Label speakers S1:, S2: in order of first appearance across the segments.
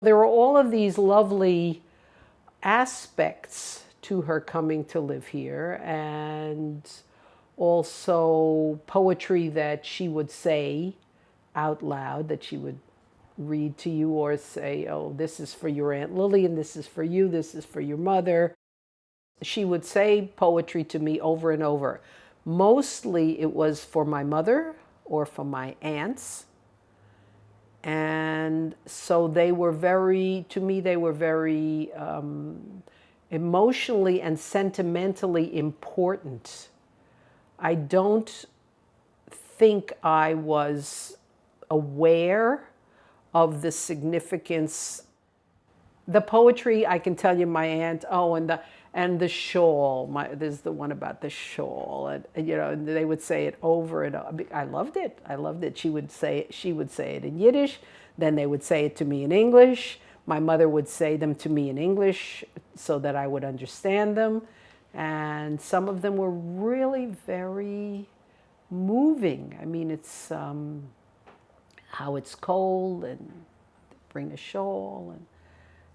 S1: There were all of these lovely aspects to her coming to live here, and also poetry that she would say out loud, that she would read to you or say, oh, this is for your Aunt Lily, and this is for you, this is for your mother. She would say poetry to me over and over. Mostly it was for my mother or for my aunts. And so they were very, to me, they were very emotionally and sentimentally important. I don't think I was aware of the significance. The poetry, I can tell you, my aunt, oh, and the shawl. There's the one about the shawl, and you know, and they would say it over and over. I loved it. I loved it. She would say it in Yiddish. Then they would say it to me in English. My mother would say them to me in English so that I would understand them. And some of them were really very moving. I mean, it's how it's cold and bring a shawl, and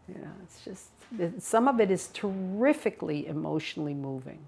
S1: you know, it's just, some of it is terrifically emotionally moving.